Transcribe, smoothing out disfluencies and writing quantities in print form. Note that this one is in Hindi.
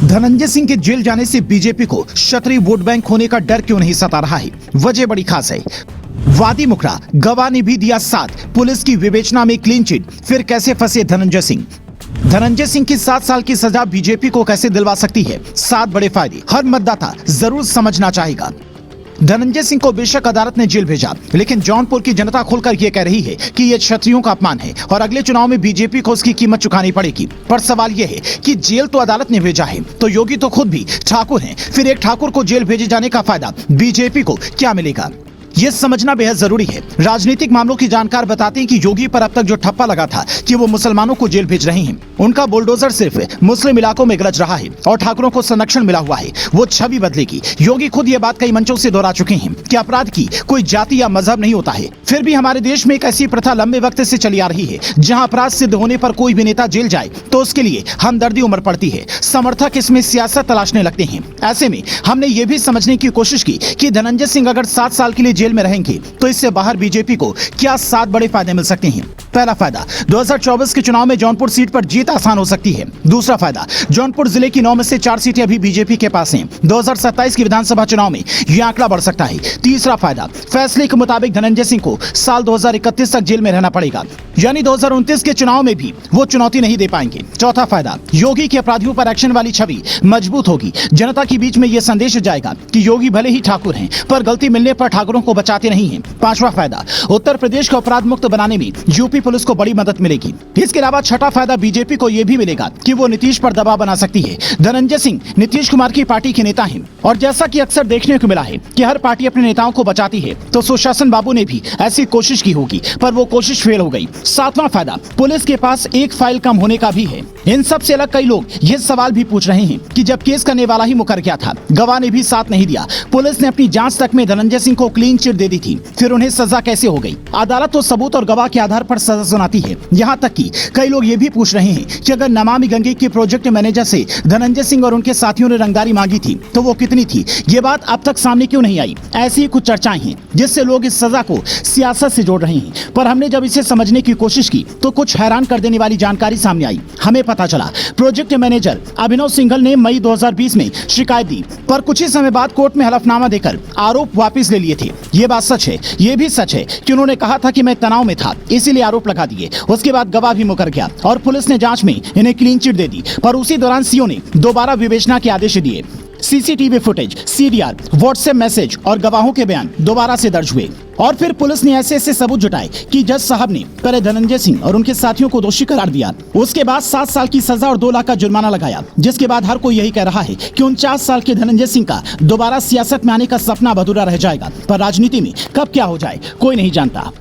धनंजय सिंह के जेल जाने से बीजेपी को क्षत्रिय वोट बैंक होने का डर क्यों नहीं सता रहा है? वजह बड़ी खास है। वादी मुखरा गवाह ने भी दिया साथ, पुलिस की विवेचना में क्लीन चिट, फिर कैसे फंसे धनंजय सिंह? धनंजय सिंह की 7 साल की सजा बीजेपी को कैसे दिलवा सकती है 7 बड़े फायदे? हर मतदाता जरूर समझना चाहेगा। धनंजय सिंह को बेशक अदालत ने जेल भेजा, लेकिन जौनपुर की जनता खुलकर यह कह रही है कि यह क्षत्रियों का अपमान है और अगले चुनाव में बीजेपी को उसकी कीमत चुकानी पड़ेगी। पर सवाल यह है कि जेल तो अदालत ने भेजा है, तो योगी तो खुद भी ठाकुर हैं, फिर एक ठाकुर को जेल भेजे जाने का फायदा बीजेपी को क्या मिलेगा? ये समझना बेहद जरूरी है। राजनीतिक मामलों की जानकार बताते हैं कि योगी पर अब तक जो ठप्पा लगा था कि वो मुसलमानों को जेल भेज रहे हैं, उनका बुलडोजर सिर्फ मुस्लिम इलाकों में गरज रहा है और ठाकुरों को संरक्षण मिला हुआ है। वो छवि बदलेगी। योगी खुद ये बात कई मंचों से दोहरा चुके हैं कि अपराध की कोई जाति या मजहब नहीं होता है। फिर भी हमारे देश में एक ऐसी प्रथा लंबे वक्त से चली आ रही है, जहाँ अपराध सिद्ध होने पर कोई भी नेता जेल जाए तो उसके लिए हमदर्दी उमड़ पड़ती है। समर्थक इसमें सियासत तलाशने लगते हैं। ऐसे में हमने ये भी समझने की कोशिश की कि धनंजय सिंह अगर 7 साल के लिए जेल में रहेंगे तो इससे बाहर बीजेपी को क्या 7 बड़े फायदे मिल सकते हैं। पहला फायदा, 2024 के चुनाव में जौनपुर सीट पर जीत आसान हो सकती है। दूसरा फायदा, जौनपुर जिले की 9 में से 4 सीटें अभी बीजेपी के पास हैं। 2027 की विधानसभा चुनाव में यह आंकड़ा बढ़ सकता है। तीसरा फायदा, फैसले के मुताबिक धनंजय सिंह को साल 2031 तक जेल में रहना पड़ेगा, यानी 2029 के चुनाव में भी वो चुनौती नहीं दे पाएंगे। चौथा फायदा, योगी की अपराधियों पर एक्शन वाली छवि मजबूत होगी। जनता के बीच में यह संदेश जाएगा कि योगी भले ही ठाकुर हैं, पर गलती मिलने पर ठाकुरों को बचाते नहीं हैं। पांचवा फायदा, उत्तर प्रदेश को अपराध मुक्त बनाने में यूपी पुलिस को बड़ी मदद मिलेगी। इसके अलावा छठा फायदा बीजेपी को यह भी मिलेगा कि वो नीतीश पर दबाव बना सकती है। धनंजय सिंह नीतीश कुमार की पार्टी के नेता हैं और जैसा कि अक्सर देखने को मिला है कि हर पार्टी अपने नेताओं को बचाती है, तो सुशासन बाबू ने भी ऐसी कोशिश की होगी, पर वो कोशिश फेल हो गई। सातवां फायदा, पुलिस के पास एक फाइल कम होने का भी है। इन सब से अलग कई लोग ये सवाल भी पूछ रहे हैं कि जब केस करने वाला ही मुकर गया था, गवाह ने भी साथ नहीं दिया, पुलिस ने अपनी जांच तक में धनंजय सिंह को क्लीन चिट दे दी थी, फिर उन्हें सजा कैसे हो गई? अदालत तो सबूत और गवाह के आधार पर सजा सुनाती है। यहाँ तक कि कई लोग ये भी पूछ रहे हैं कि अगर नमामि गंगे के प्रोजेक्ट मैनेजर से धनंजय सिंह और उनके साथियों ने रंगदारी मांगी थी तो वो कितनी थी? ये बात अब तक सामने क्यों नहीं आई? ऐसी कुछ चर्चाएं हैं जिससे लोग इस सजा को सियासत से जोड़ रहे हैं। पर हमने जब इसे समझने की कोशिश की तो कुछ हैरान कर देने वाली जानकारी सामने आई। हमें पता चला प्रोजेक्ट मैनेजर अभिनव सिंघल ने मई 2020 में शिकायत दी, पर कुछ ही समय बाद कोर्ट में हलफनामा देकर आरोप वापस ले लिए थे। ये बात सच है। ये भी सच है कि उन्होंने कहा था कि मैं तनाव में था, इसीलिए आरोप लगा दिए। उसके बाद गवाह भी मुकर गया और पुलिस ने जांच में इन्हें क्लीन चिट दे दी, पर उसी दौरान सीओ ने दोबारा विवेचना के आदेश दिए। CCTV footage, CDR, WhatsApp message और गवाहों के बयान दोबारा से दर्ज हुए और फिर पुलिस ने ऐसे सबूत जुटाए कि जज साहब ने पहले धनंजय सिंह और उनके साथियों को दोषी करार दिया। उसके बाद 7 साल की सजा और 2 लाख का जुर्माना लगाया, जिसके बाद हर कोई यही कह रहा है कि 49 साल के धनंजय सिंह का दोबारा सियासत में आने का सपना अधूरा रह जाएगा। पर राजनीति में कब क्या हो जाए कोई नहीं जानता।